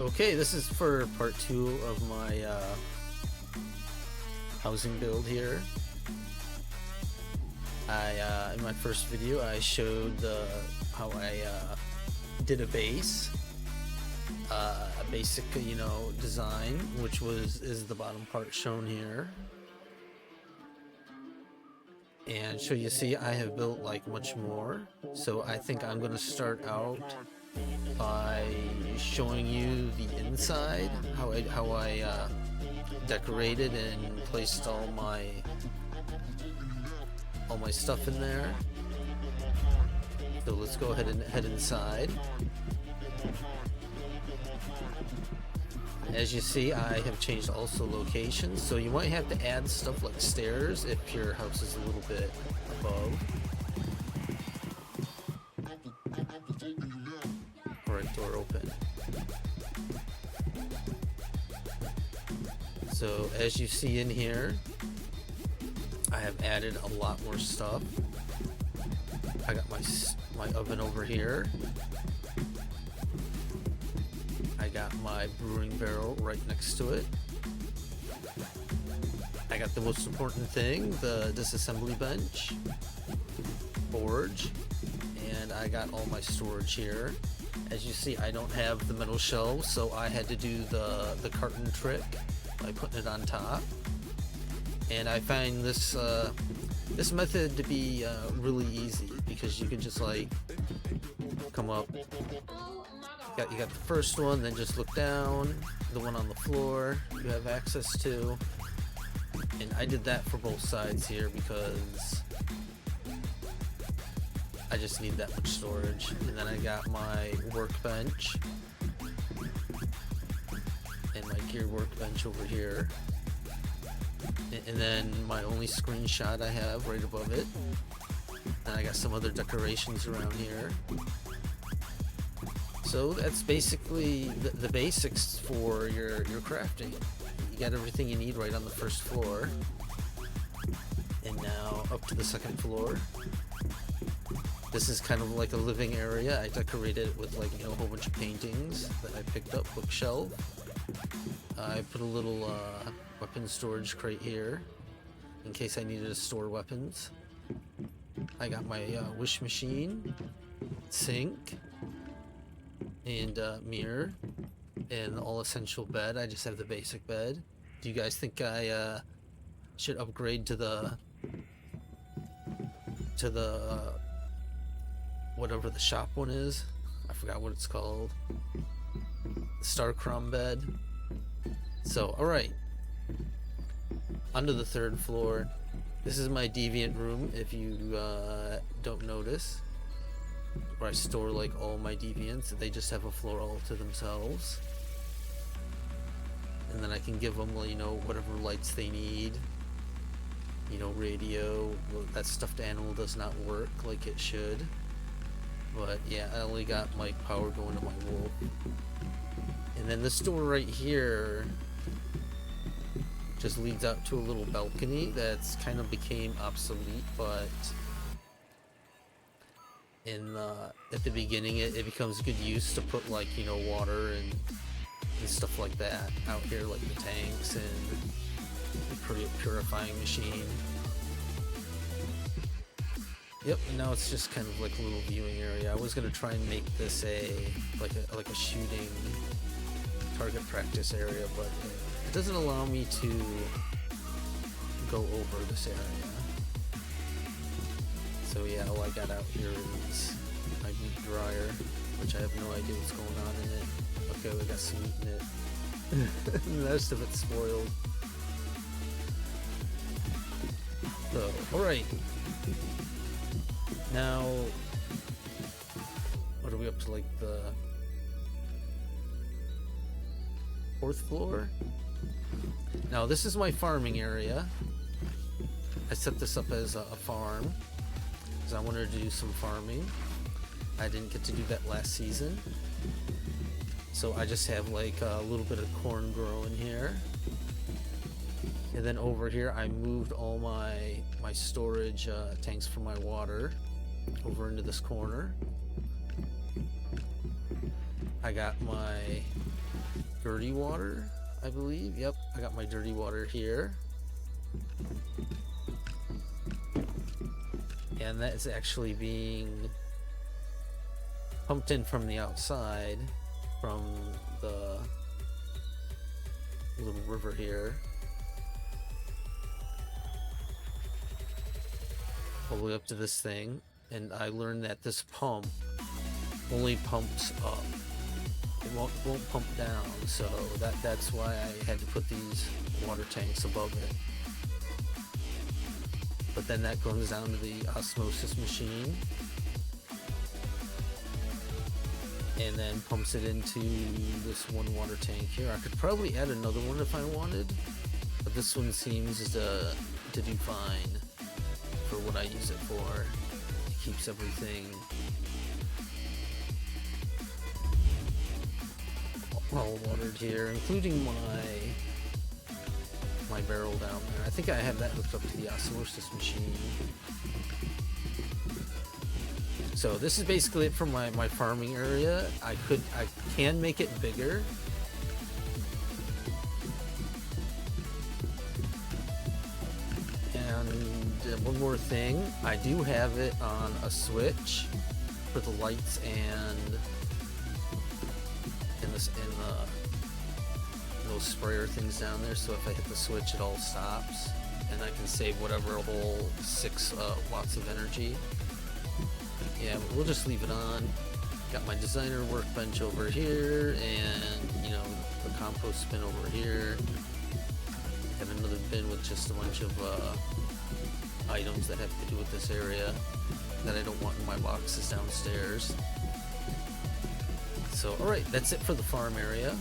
Okay, this is for part 2 of my housing build here. In my first video I showed how I did a base, a basic design, which is the bottom part shown here. And so you see I have built like much more, so I think I'm gonna start out by showing you the inside, how I decorated and placed all my stuff in there. So let's go ahead and head inside. As you see, I have changed also locations, so you might have to add stuff like stairs if your house is a little bit above. Alright, door open. So as you see in here, I have added a lot more stuff. I got my oven over here. I got my brewing barrel right next to it. I got the most important thing, the disassembly bench, forge, and I got all my storage here. As you see, I don't have the metal shelves, so I had to do the carton trick by putting it on top. And I find this this method to be really easy, because you can just like come up. You got the first one, then just look down. The one on the floor you have access to, and I did that for both sides here because I just need that much storage. And then I got my workbench and my gear workbench over here, and then my only screenshot I have right above it. And I got some other decorations around here. So that's basically the basics for your crafting. You got everything you need right on the first floor. And now up to the second floor. This is kind of like a living area. I decorated it with a whole bunch of paintings that I picked up, bookshelf. I put a little weapon storage crate here in case I needed to store weapons. I got my wish machine, sink, and mirror, and all essential bed. I just have the basic bed. Do you guys think I should upgrade to the whatever the shop one is? I forgot what it's called. The Starcrom bed. So, alright. Onto the third floor. This is my deviant room, if you don't notice, where I store like all my deviants. They just have a floor all to themselves. And then I can give them, whatever lights they need. Radio. Well, that stuffed animal does not work like it should. But yeah, I only got my power going to my wolf. And then this door right here just leads out to a little balcony that's kind of became obsolete, but at the beginning it becomes good use to put water and stuff like that out here, like the tanks and the purifying machine. Yep, and now it's just kind of like a little viewing area. I was gonna try and make this a shooting target practice area, but it doesn't allow me to go over this area. So yeah, all I got out here is my meat dryer, which I have no idea what's going on in it. Okay, we got some meat in it. The rest of it's spoiled. So, alright. Now, what are we up to, like the fourth floor? Now this is my farming area. I set this up as a farm because I wanted to do some farming. I didn't get to do that last season, so I just have like a little bit of corn growing here. And then over here I moved all my storage tanks for my water over into this corner. I got my dirty water, I believe. Yep, I got my dirty water here. And that is actually being pumped in from the outside, from the little river here. All the way up to this thing. And I learned that this pump only pumps up. It won't pump down, so that's why I had to put these water tanks above it. But then that goes down to the osmosis machine, and then pumps it into this one water tank here. I could probably add another one if I wanted, but this one seems to do fine for what I use it for. It keeps everything all watered here, including my barrel down there. I think I have that hooked up to the osmosis machine. So this is basically it for my farming area. I can make it bigger. And one more thing, I do have it on a switch for the lights and those sprayer things down there, so if I hit the switch it all stops and I can save whatever, a whole 6 watts of energy. Yeah, but we'll just leave it on. Got my designer workbench over here, and the compost bin over here. Got another bin with just a bunch of items that have to do with this area that I don't want in my boxes downstairs. So, alright, that's it for the farm area.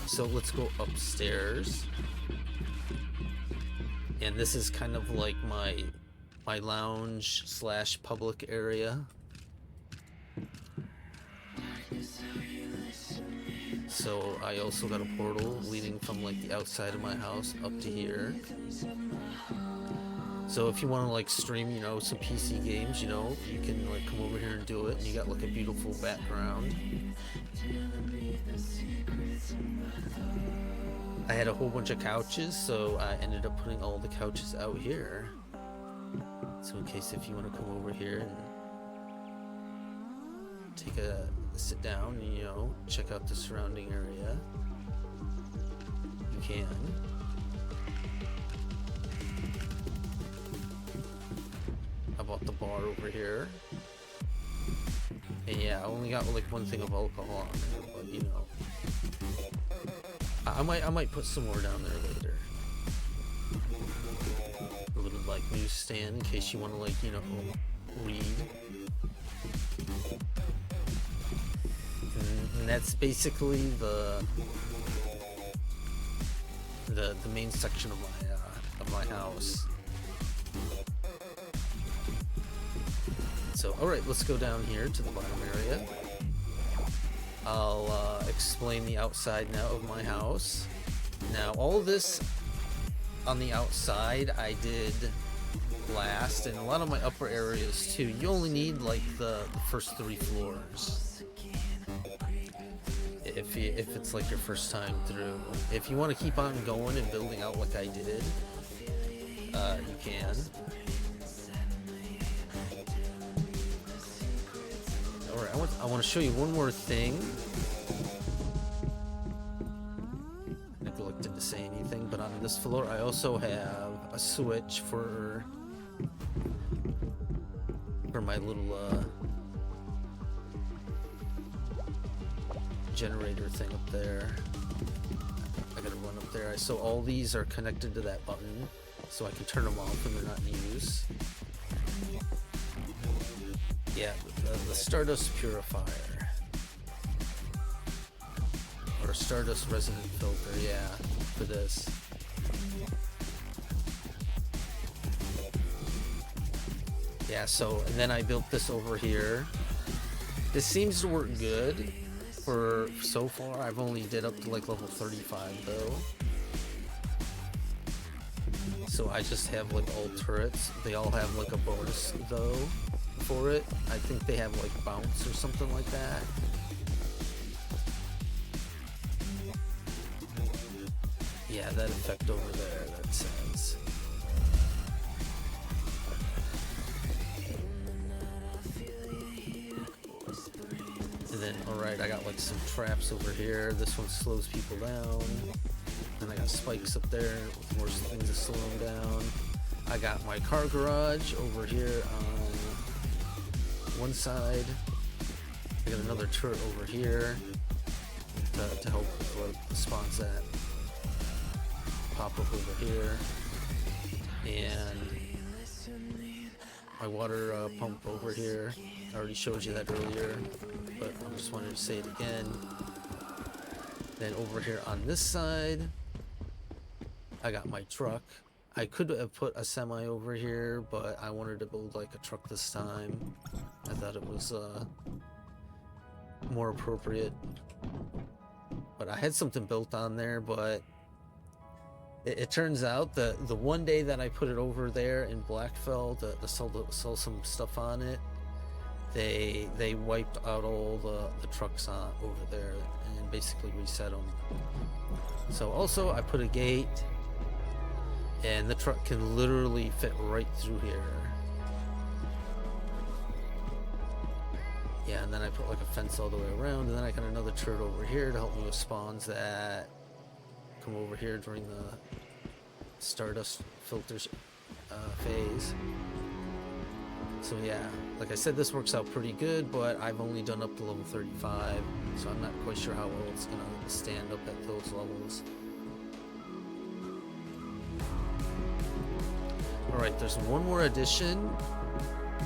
So let's go upstairs. And this is kind of like my lounge / public area. So I also got a portal leading from like the outside of my house up to here. So if you want to like stream, some PC games, you can like come over here and do it, and you got like a beautiful background. I had a whole bunch of couches, so I ended up putting all the couches out here. So in case if you want to come over here and take a sit down, and, check out the surrounding area, you can. I bought the bar over here. And yeah, I only got like one thing of alcohol on there, but I might put some more down there later. A little like newsstand in case you want to read. And that's basically the main section of my house. So, alright, let's go down here to the bottom area. I'll explain the outside now of my house. Now, all this on the outside I did last, and a lot of my upper areas too. You only need like the first 3 floors. If it's like your first time through. If you want to keep on going and building out like I did, you can. Alright, I want to show you one more thing. I neglected to say anything, but on this floor I also have a switch for my little generator thing up there. I gotta run up there. So all these are connected to that button, so I can turn them off when they're not in use. Yeah, the Stardust Purifier. Or Stardust Resonant Filter, yeah, for this. Yeah, so, and then I built this over here. This seems to work good for so far. I've only did up to like level 35 though. So I just have like all turrets. They all have like a bonus though for it. I think they have like bounce or something like that. Yeah, that effect over there that says. And then, alright, I got like some traps over here. This one slows people down. And I got spikes up there with more things to slow them down. I got my car garage over here on one side. I got another turret over here to help with the spawns that pop up over here. And my water pump over here. I already showed you that earlier, but I just wanted to say it again. Then over here on this side, I got my truck. I could have put a semi over here, but I wanted to build like a truck this time. I thought it was more appropriate. But I had something built on there, but it turns out that the one day that I put it over there in Blackfell to sell some stuff on it, they wiped out all the trucks on over there and basically reset them. So also I put a gate, and the truck can literally fit right through here. Yeah, and then I put like a fence all the way around, and then I got another turret over here to help me with spawns that come over here during the Stardust filters phase. So yeah, like I said, this works out pretty good, but I've only done up to level 35, so I'm not quite sure how well it's gonna stand up at those levels. Alright, there's one more addition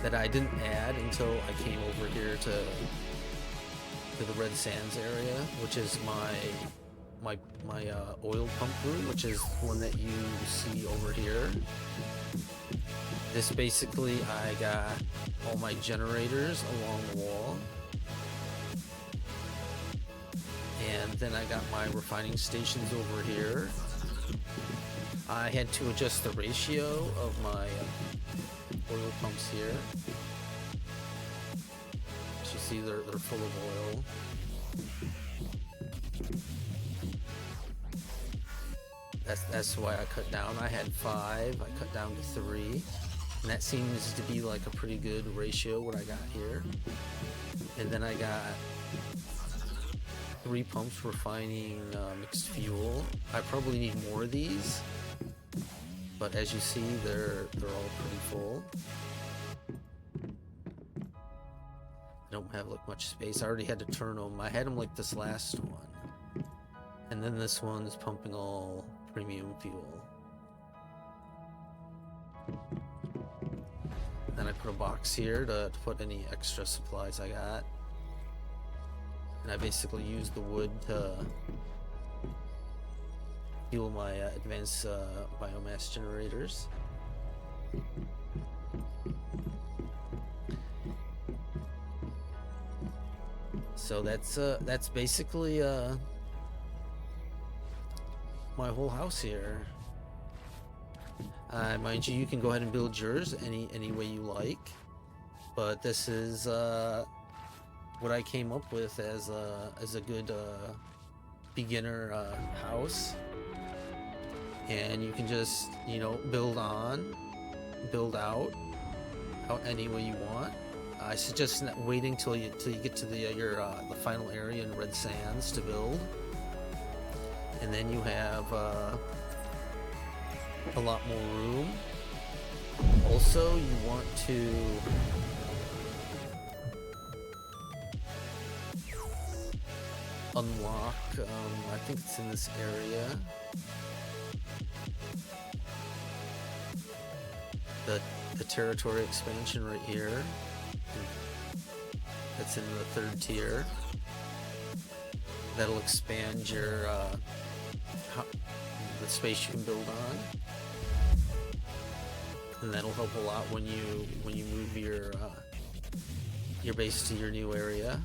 that I didn't add until I came over here to the Red Sands area, which is my oil pump room, which is one that you see over here. This basically, I got all my generators along the wall, and then I got my refining stations over here. I had to adjust the ratio of my oil pumps here. As you see, they're full of oil. That's why I cut down. I had 5, I cut down to 3, and that seems to be like a pretty good ratio what I got here. And then I got 3 pumps refining mixed fuel. I probably need more of these, but as you see, they're all pretty full. I don't have like much space. I already had to turn them. I had them like this last one, and then this one is pumping all premium fuel. Then I put a box here to put any extra supplies I got, and I basically used the wood to fuel my advanced biomass generators. So that's basically my whole house here. Mind you, you can go ahead and build yours any way you like, but this is what I came up with as a good beginner house. And you can just, you know, build on, build out any way you want. I suggest waiting till you get to the final area in Red Sands to build, and then you have a lot more room. Also, you want to unlock. I think it's in this area. The territory expansion right here. That's in the 3rd tier. That'll expand your the space you can build on, and that'll help a lot when you move your base to your new area.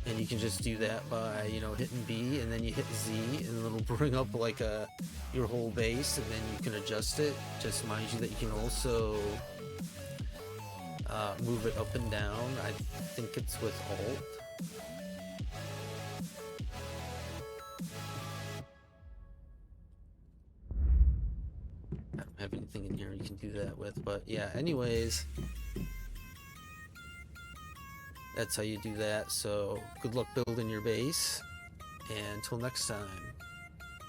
And you can just do that by, you know, hitting B, and then you hit Z, and it'll bring up like your whole base, and then you can adjust it. Just mind you that you can also move it up and down. I think it's with Alt. have anything in here you can do that with. But yeah, anyways, that's how you do that. So good luck building your base, and until next time.